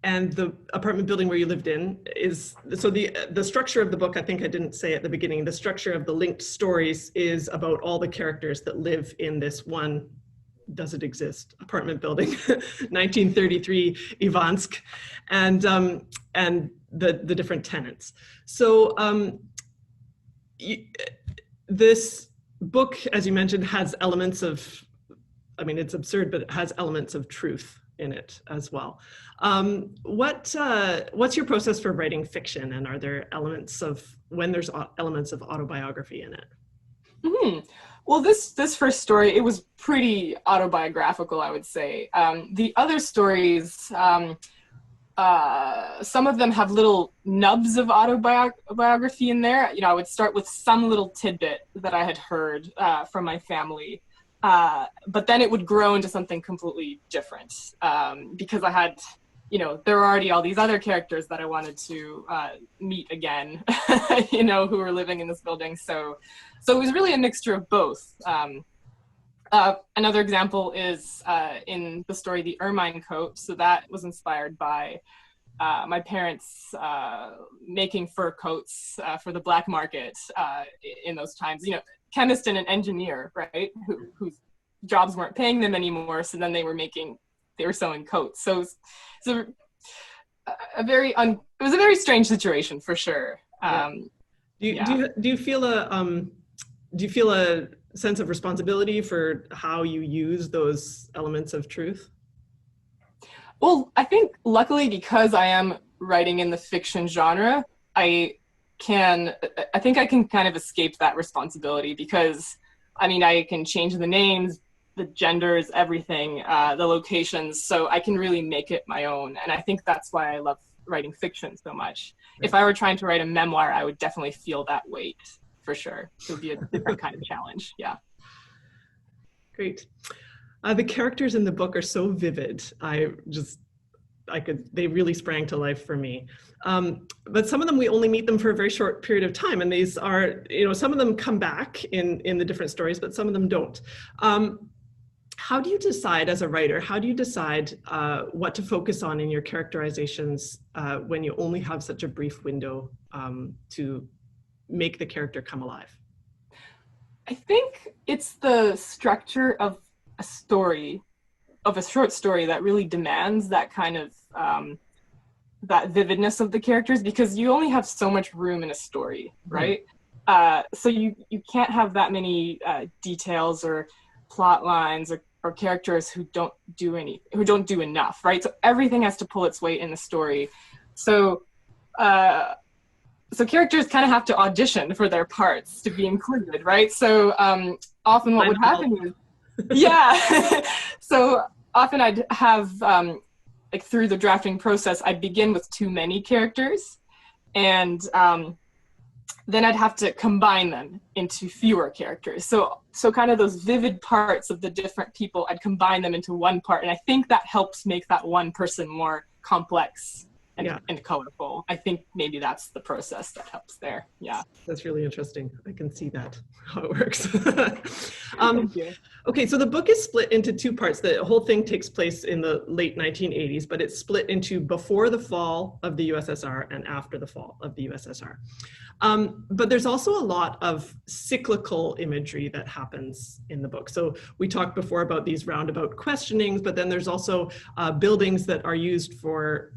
And the apartment building where you lived in is, so the structure of the book, I think I didn't say at the beginning, the structure of the linked stories is about all the characters that live in this one, does it exist, apartment building, 1933 Ivansk, and the different tenants. So this book, as you mentioned, has elements of, it's absurd, but it has elements of truth in it as well. What's your process for writing fiction, and are there elements of, when there's elements of autobiography in it? Mm-hmm. Well, this first story, it was pretty autobiographical, I would say. The other stories, some of them have little nubs of autobiography in there. I would start with some little tidbit that I had heard from my family. But then it would grow into something completely different because I had, there were already all these other characters that I wanted to meet again, who were living in this building. So it was really a mixture of both. Another example is in the story, The Ermine Coat. So that was inspired by my parents making fur coats for the black market in those times. chemist and an engineer, right? Whose jobs weren't paying them anymore. So then they were sewing coats. So it's it was a very strange situation for sure. Do you feel a sense of responsibility for how you use those elements of truth? Well, I think luckily because I am writing in the fiction genre, I think I can kind of escape that responsibility because, I mean, I can change the names, the genders, everything, the locations, so I can really make it my own. And I think that's why I love writing fiction so much. Right. If I were trying to write a memoir, I would definitely feel that weight, for sure. It would be a different kind of challenge, yeah. Great. The characters in the book are so vivid. They really sprang to life for me. But some of them, we only meet them for a very short period of time. And these are, some of them come back in the different stories, but some of them don't. How do you decide as a writer, what to focus on in your characterizations when you only have such a brief window to make the character come alive? I think it's the structure of a story, of a short story, that really demands that kind of that vividness of the characters, because you only have so much room in a story, right? So you can't have that many details or plot lines or characters who don't do enough, right? So everything has to pull its weight in the story. So characters kind of have to audition for their parts to be included, right? So often what would happen is, so often I'd have, through the drafting process, I'd begin with too many characters, and then I'd have to combine them into fewer characters. So kind of those vivid parts of the different people, I'd combine them into one part, and I think that helps make that one person more complex and colorful. I think maybe that's the process that helps there. Yeah. That's really interesting. I can see that, how it works. Thank you. Okay, so the book is split into two parts. The whole thing takes place in the late 1980s, but it's split into before the fall of the USSR and after the fall of the USSR. But there's also a lot of cyclical imagery that happens in the book. So we talked before about these roundabout questionings, but then there's also buildings that are used for,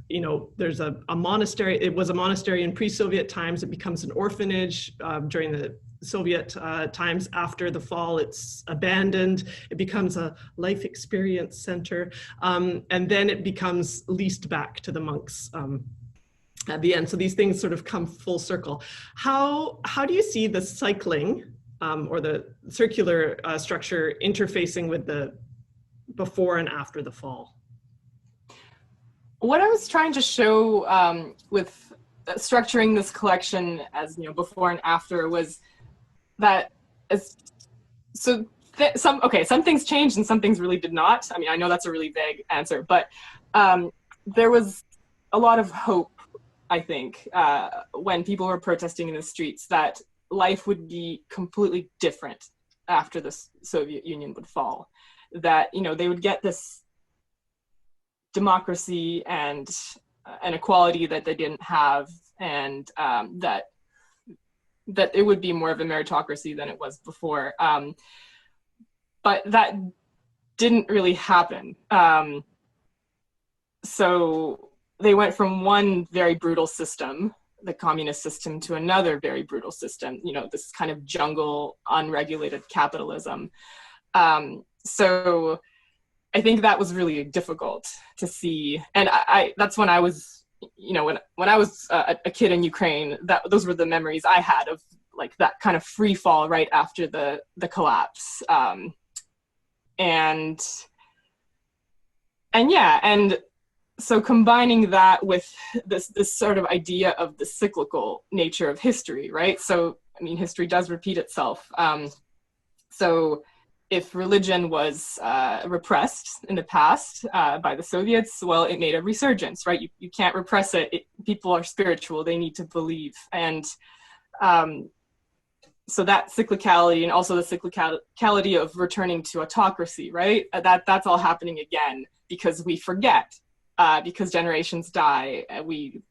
there's a monastery. It was a monastery in pre-Soviet times. It becomes an orphanage during the Soviet times. After the fall, it's abandoned. It becomes a life experience center. And then it becomes leased back to the monks at the end. So these things sort of come full circle. How do you see the cycling or the circular structure interfacing with the before and after the fall? What I was trying to show with structuring this collection as, before and after, was that some things changed and some things really did not. I mean, I know that's a really vague answer, but there was a lot of hope, I think, when people were protesting in the streets, that life would be completely different after the Soviet Union would fall, that, they would get this democracy and an equality that they didn't have, and that it would be more of a meritocracy than it was before. But that didn't really happen. So they went from one very brutal system, the communist system, to another very brutal system, this kind of jungle, unregulated capitalism. So I think that was really difficult to see. And that's when I was, when I was a kid in Ukraine, those were the memories I had of like that kind of free fall right after the collapse. And so combining that with this sort of idea of the cyclical nature of history, right? So, I mean, history does repeat itself. So if religion was repressed in the past by the Soviets, well, it made a resurgence, right? You can't repress it. People are spiritual. They need to believe. And so that cyclicality, and also the cyclicality of returning to autocracy, right? That's all happening again because we forget, because generations die, and we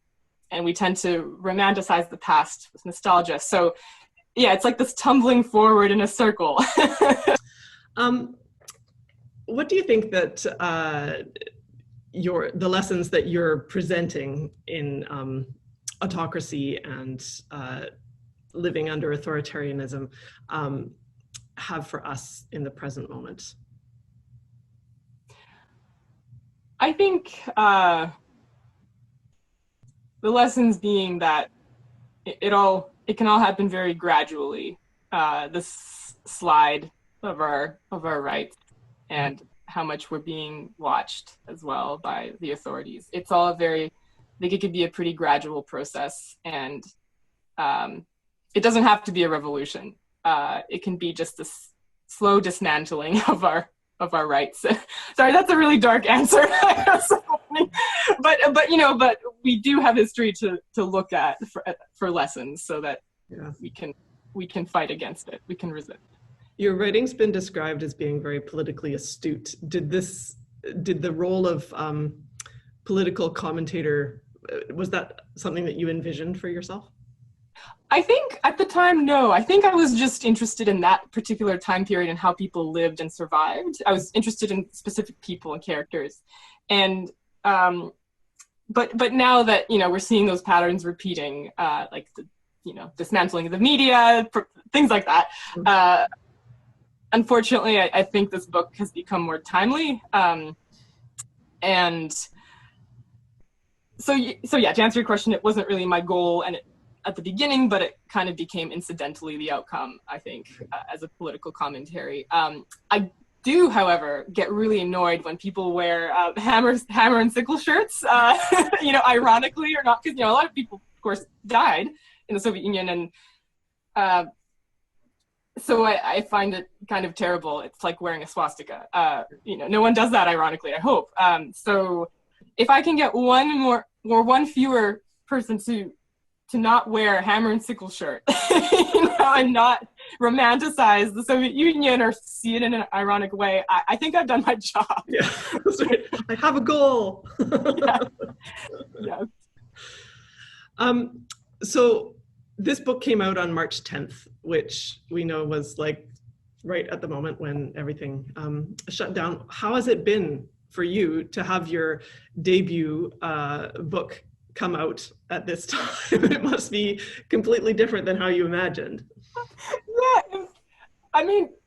tend to romanticize the past with nostalgia. So yeah, it's like this tumbling forward in a circle. What do you think that the lessons that you're presenting in autocracy and living under authoritarianism have for us in the present moment? I think the lessons being that it can all happen very gradually. This slide of our rights and how much we're being watched as well by the authorities. It's all I think it could be a pretty gradual process, and it doesn't have to be a revolution. It can be just this slow dismantling of our rights. Sorry, that's a really dark answer. but we do have history to look at for lessons, so that we can fight against it. We can resist. Your writing's been described as being very politically astute. Did the role of political commentator, was that something that you envisioned for yourself? I think at the time, no. I think I was just interested in that particular time period and how people lived and survived. I was interested in specific people and characters. And but now that, we're seeing those patterns repeating, like the, dismantling of the media, things like that. Unfortunately, I think this book has become more timely. And so yeah, to answer your question, it wasn't really my goal at the beginning, but it kind of became incidentally the outcome, I think, as a political commentary. I do, however, get really annoyed when people wear hammer and sickle shirts, ironically or not, because, a lot of people, of course, died in the Soviet Union. And so I find it kind of terrible. It's like wearing a swastika. No one does that, ironically, I hope. So if I can get one fewer person to not wear a hammer and sickle shirt, and not romanticize the Soviet Union or see it in an ironic way, I think I've done my job. Yeah, that's right. I have a goal. Yeah. So this book came out on March 10th, which we know was like right at the moment when everything shut down. How has it been for you to have your debut book come out at this time? It must be completely different than how you imagined.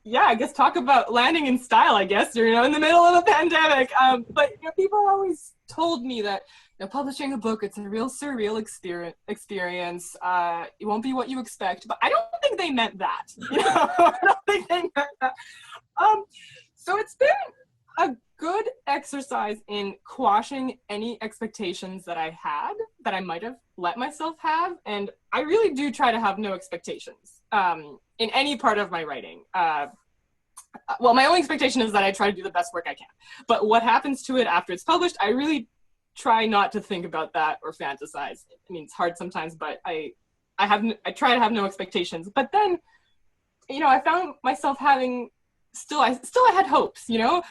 Yeah, I guess talk about landing in style, I guess, in the middle of a pandemic. But people always told me that publishing a book, it's a real surreal experience. It won't be what you expect, but I don't think they meant that. I don't think they meant that. So it's been a good exercise in quashing any expectations that I had, that I might have let myself have. And I really do try to have no expectations in any part of my writing. Well, my only expectation is that I try to do the best work I can. But what happens to it after it's published, I really try not to think about that or fantasize. It's hard sometimes, but I try to have no expectations. But then, I found myself having I had hopes,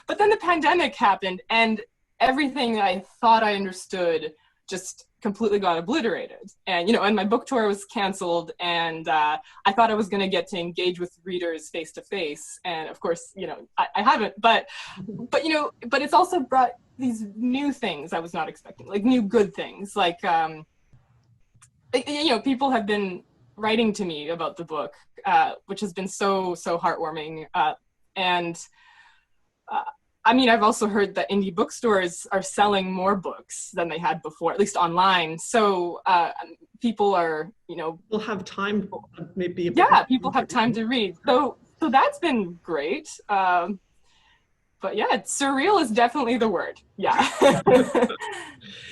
but then the pandemic happened and everything I thought I understood just completely got obliterated. And, and my book tour was canceled, and I thought I was going to get to engage with readers face to face. And of course, I haven't, but it's also brought these new things I was not expecting, like new good things, like, people have been writing to me about the book, which has been so heartwarming. And I've also heard that indie bookstores are selling more books than they had before, at least online. So people are, will have time, maybe. People have time to read. So that's been great. But yeah, surreal is definitely the word. Yeah.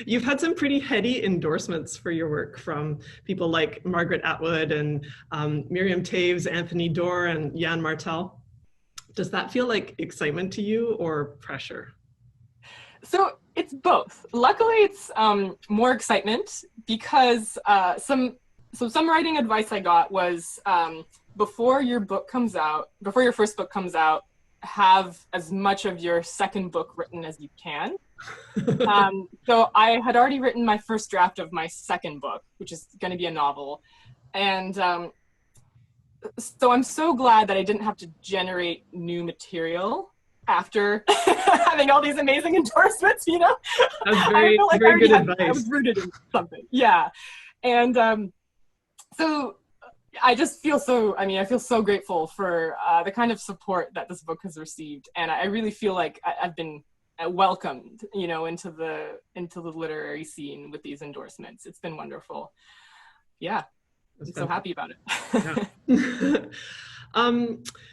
You've had some pretty heady endorsements for your work from people like Margaret Atwood and Miriam Taves, Anthony Doerr, and Jan Martel. Does that feel like excitement to you or pressure? So it's both. Luckily, it's more excitement because some writing advice I got was before your first book comes out, have as much of your second book written as you can. So I had already written my first draft of my second book, which is going to be a novel. And so I'm so glad that I didn't have to generate new material after having all these amazing endorsements, you know? That's very, very good advice. I was rooted in something. Yeah. And so I just feel so, I feel so grateful for the kind of support that this book has received. And I really feel like I've been welcomed, you know, into the literary scene with these endorsements. It's been wonderful. Yeah. I'm so happy about it. Yeah.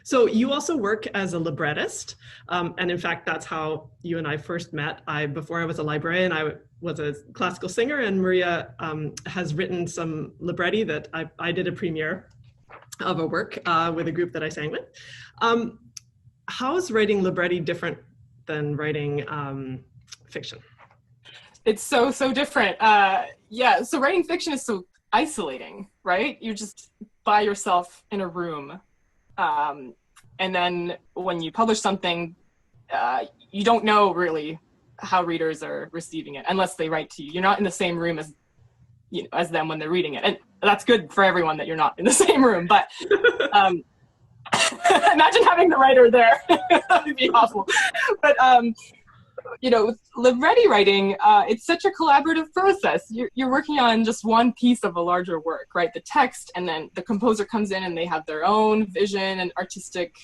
So you also work as a librettist. And in fact, that's how you and I first met. Before I was a librarian, I was a classical singer, and Maria has written some libretti that I did a premiere of a work with a group that I sang with. How is writing libretti different than writing fiction? It's so different. Yeah, so writing fiction is so isolating, right? You're just by yourself in a room. And then when you publish something, you don't know really how readers are receiving it unless they write to you. You're not in the same room as, you know, as them when they're reading it. And that's good for everyone that you're not in the same room, but imagine having the writer there. That would be awful. But you know, with libretti writing, it's such a collaborative process. You're working on just one piece of a larger work, right? The text, and then the composer comes in and they have their own vision and artistic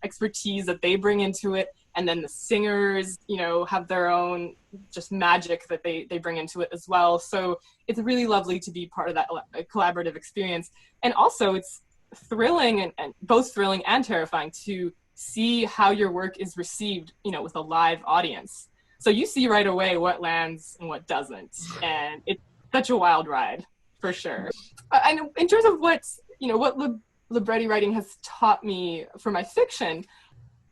expertise that they bring into it. And then the singers, you know, have their own just magic that they bring into it as well. So it's really lovely to be part of that collaborative experience. And also it's thrilling and both thrilling and terrifying to see how your work is received, you know, with a live audience. So you see right away what lands and what doesn't. And it's such a wild ride, for sure. And in terms of what libretti writing has taught me for my fiction,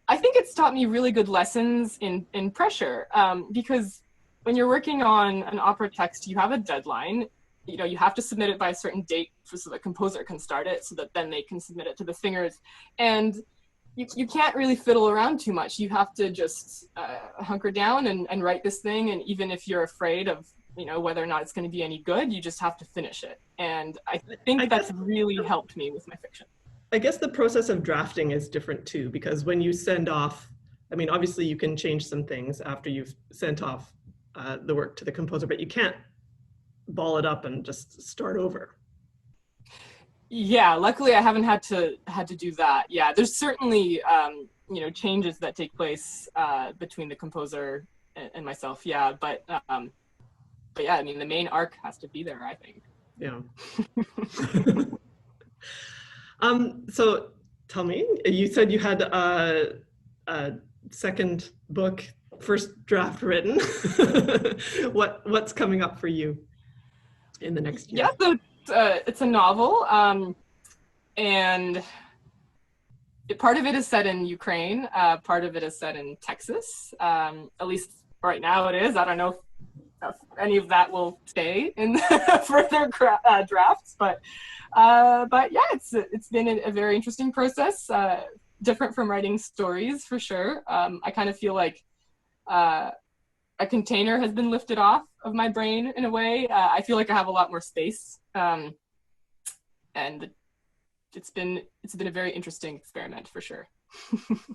I think it's taught me really good lessons in pressure, because when you're working on an opera text, you have a deadline. You know, you have to submit it by a certain date so the composer can start it, so that then they can submit it to the singers. And you can't really fiddle around too much. You have to just hunker down and write this thing. And even if you're afraid of, you know, whether or not it's going to be any good, you just have to finish it. And I think that's really helped me with my fiction. I guess the process of drafting is different too, because when you send off, I mean, obviously you can change some things after you've sent off the work to the composer, but you can't ball it up and just start over. Yeah, luckily I haven't had to do that. Yeah, there's certainly you know, changes that take place between the composer and myself. Yeah, but yeah, I mean, the main arc has to be there, I think. Yeah. So tell me, you said you had a second book, first draft written. What's coming up for you in the next year? Yeah, so it's a novel, and part of it is set in Ukraine, part of it is set in Texas. At least right now it is. I don't know if any of that will stay in further drafts, but yeah, it's been a very interesting process, different from writing stories for sure. I kind of feel like a container has been lifted off of my brain in a way. I feel like I have a lot more space, and it's been a very interesting experiment for sure.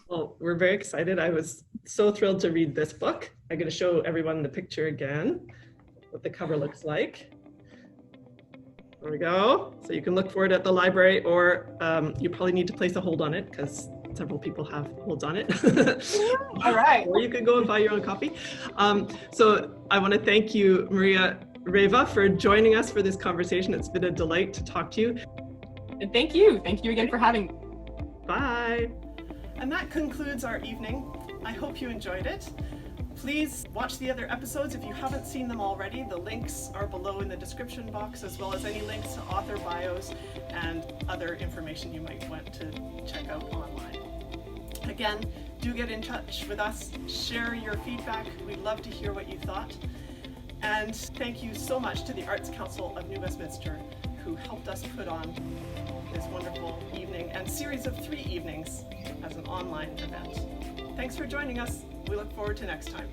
Well, we're very excited. I was so thrilled to read this book. I'm going to show everyone the picture again, what the cover looks like. There we go. So you can look for it at the library, or you probably need to place a hold on it because several people have holds on it. All right. Or you could go and buy your own copy. So I want to thank you, Maria Reva, for joining us for this conversation. It's been a delight to talk to you. And thank you again for having me. Bye. And that concludes our evening. I hope you enjoyed it. Please watch the other episodes if you haven't seen them already. The links are below in the description box, as well as any links to author bios and other information you might want to check out online. Again, do get in touch with us, share your feedback. We'd love to hear what you thought. And thank you so much to the Arts Council of New Westminster, who helped us put on this wonderful evening and series of 3 evenings as an online event. Thanks for joining us. We look forward to next time.